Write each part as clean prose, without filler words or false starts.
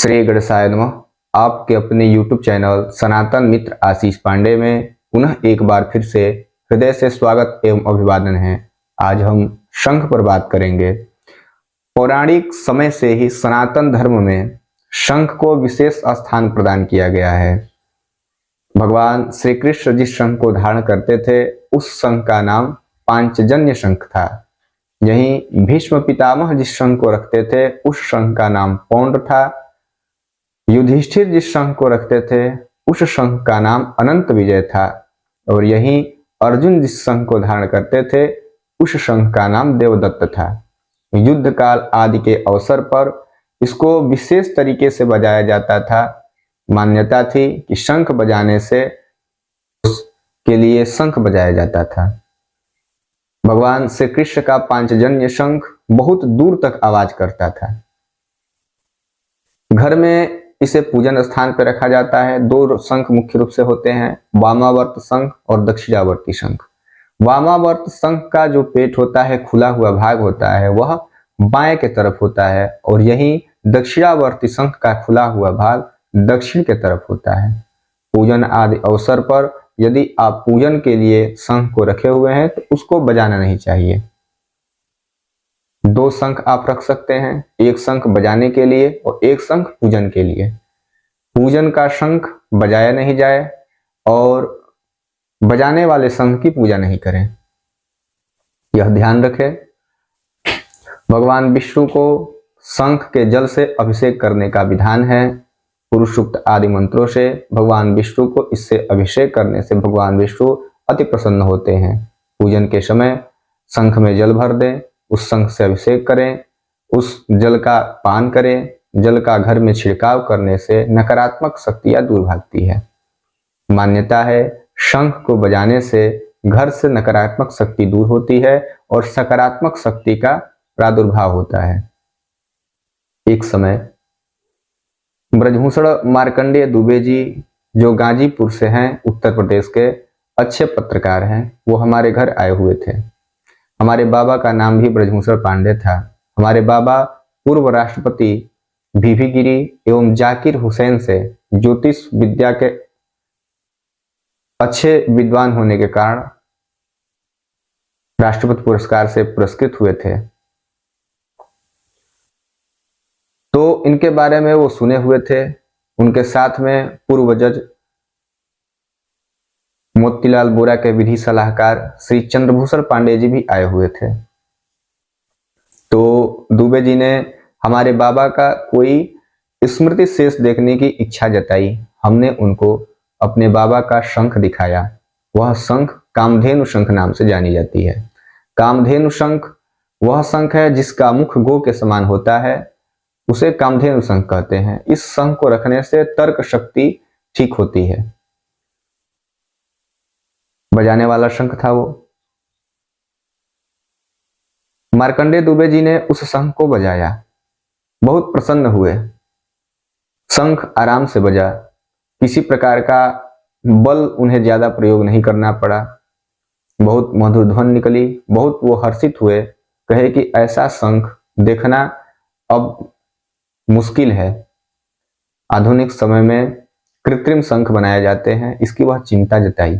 श्री गणेशाय नमः। आपके अपने YouTube चैनल सनातन मित्र आशीष पांडे में पुनः एक बार फिर से हृदय से स्वागत एवं अभिवादन है। आज हम शंख पर बात करेंगे। पौराणिक समय से ही सनातन धर्म में शंख को विशेष स्थान प्रदान किया गया है। भगवान श्री कृष्ण जिस शंख को धारण करते थे उस शंख का नाम पांचजन्य शंख था। यहीं भीष्म पितामह जिस शंख को रखते थे उस शंख का नाम पौंड्र था। युधिष्ठिर जिस शंख को रखते थे उस शंख का नाम अनंत विजय था। और यहीं अर्जुन जिस शंख को धारण करते थे उस शंख का नाम देवदत्त था। युद्ध काल आदि के अवसर पर इसको विशेष तरीके से बजाया जाता था। मान्यता थी कि शंख बजाने से उसके लिए शंख बजाया जाता था। भगवान श्री कृष्ण का पांचजन्य शंख बहुत दूर तक आवाज करता था। घर में इसे पूजन स्थान पर रखा जाता है। दो शंख मुख्य रूप से होते हैं, वामावर्त शंख और दक्षिणावर्ती शंख। वामावर्त शंख का जो पेट होता है, खुला हुआ भाग होता है, वह बाएं के तरफ होता है और यही दक्षिणावर्ती शंख का खुला हुआ भाग दक्षिण के तरफ होता है। पूजन आदि अवसर पर यदि आप पूजन के लिए शंख को रखे हुए हैं तो उसको बजाना नहीं चाहिए। दो शंख आप रख सकते हैं, एक शंख बजाने के लिए और एक शंख पूजन के लिए। पूजन का शंख बजाया नहीं जाए और बजाने वाले शंख की पूजा नहीं करें, यह ध्यान रखें। भगवान विष्णु को शंख के जल से अभिषेक करने का विधान है। पुरुष सूक्त आदि मंत्रों से भगवान विष्णु को इससे अभिषेक करने से भगवान विष्णु अति प्रसन्न होते हैं। पूजन के समय शंख में जल भर दें, उस शंख से अभिषेक करें, उस जल का पान करें। जल का घर में छिड़काव करने से नकारात्मक शक्तियां दूर भागती है। मान्यता है शंख को बजाने से घर से नकारात्मक शक्ति दूर होती है और सकारात्मक शक्ति का प्रादुर्भाव होता है। एक समय ब्रजभूषण मार्कंडेय दुबे जी, जो गाजीपुर से हैं, उत्तर प्रदेश के अच्छे पत्रकार हैं, वो हमारे घर आए हुए थे। हमारे बाबा का नाम भी ब्रजभूषण पांडे था। हमारे बाबा पूर्व राष्ट्रपति वीवी गिरी एवं जाकिर हुसैन से ज्योतिष विद्या के अच्छे विद्वान होने के कारण राष्ट्रपति पुरस्कार से पुरस्कृत हुए थे। तो इनके बारे में वो सुने हुए थे। उनके साथ में पूर्व जज मोतीलाल बोरा के विधि सलाहकार श्री चंद्रभूषण पांडे जी भी आए हुए थे। तो दुबे जी ने हमारे बाबा का कोई स्मृति शेष देखने की इच्छा जताई। हमने उनको अपने बाबा का शंख दिखाया। वह शंख कामधेनु शंख नाम से जानी जाती है। कामधेनु शंख वह शंख है जिसका मुख गो के समान होता है, उसे कामधेनु शंख कहते हैं। इस शंख को रखने से तर्क शक्ति ठीक होती है। बजाने वाला शंख था वो। मार्कंडेय दुबे जी ने उस शंख को बजाया, बहुत प्रसन्न हुए। शंख आराम से बजा, किसी प्रकार का बल उन्हें ज्यादा प्रयोग नहीं करना पड़ा। बहुत मधुर ध्वनि निकली, बहुत वो हर्षित हुए। कहे कि ऐसा शंख देखना अब मुश्किल है। आधुनिक समय में कृत्रिम शंख बनाए जाते हैं, इसकी वह चिंता जताई।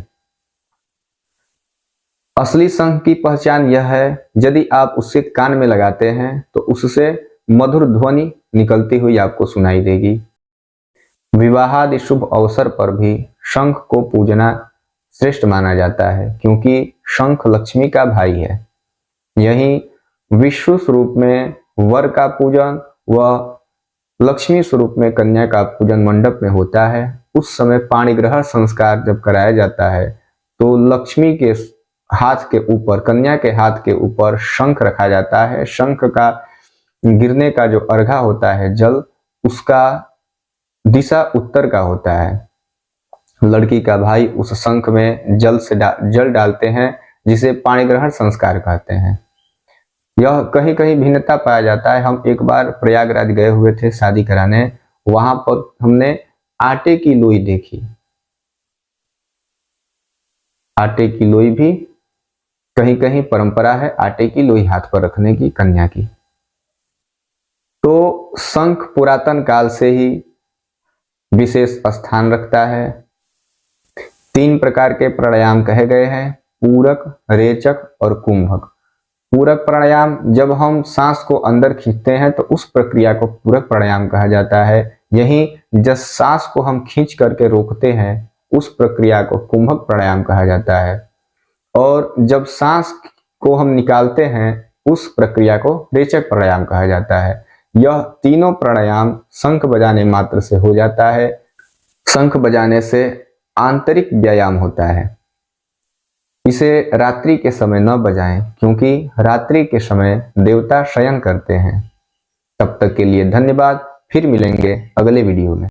असली शंख की पहचान यह है, यदि आप उसे कान में लगाते हैं तो उससे मधुर ध्वनि निकलती हुई आपको सुनाई देगी। विवाह आदि शुभ अवसर पर भी शंख को पूजना श्रेष्ठ माना जाता है, क्योंकि शंख लक्ष्मी का भाई है। यही विष्णु स्वरूप में वर का पूजन व लक्ष्मी स्वरूप में कन्या का पूजन मंडप में होता है। उस समय पाणिग्रहण संस्कार जब कराया जाता है तो लक्ष्मी के हाथ के ऊपर, कन्या के हाथ के ऊपर शंख रखा जाता है। शंख का गिरने का जो अर्घा होता है जल, उसका दिशा उत्तर का होता है। लड़की का भाई उस शंख में जल डालते हैं, जिसे पाणिग्रहण संस्कार कहते हैं। यह कहीं कहीं भिन्नता पाया जाता है। हम एक बार प्रयागराज गए हुए थे शादी कराने, वहां पर हमने आटे की लोई देखी। आटे की लोई भी कहीं कहीं परंपरा है, आटे की लोई हाथ पर रखने की कन्या की। तो शंख पुरातन काल से ही विशेष स्थान रखता है। 3 प्रकार के प्राणायाम कहे गए हैं, पूरक, रेचक और कुंभक। पूरक प्राणायाम, जब हम सांस को अंदर खींचते हैं तो उस प्रक्रिया को पूरक प्राणायाम कहा जाता है। यहीं जब सांस को हम खींच करके रोकते हैं उस प्रक्रिया को कुंभक प्राणायाम कहा जाता है। और जब सांस को हम निकालते हैं उस प्रक्रिया को रेचक प्राणायाम कहा जाता है। यह तीनों प्राणायाम शंख बजाने मात्र से हो जाता है। शंख बजाने से आंतरिक व्यायाम होता है। इसे रात्रि के समय न बजाएं, क्योंकि रात्रि के समय देवता शयन करते हैं। तब तक के लिए धन्यवाद। फिर मिलेंगे अगले वीडियो में।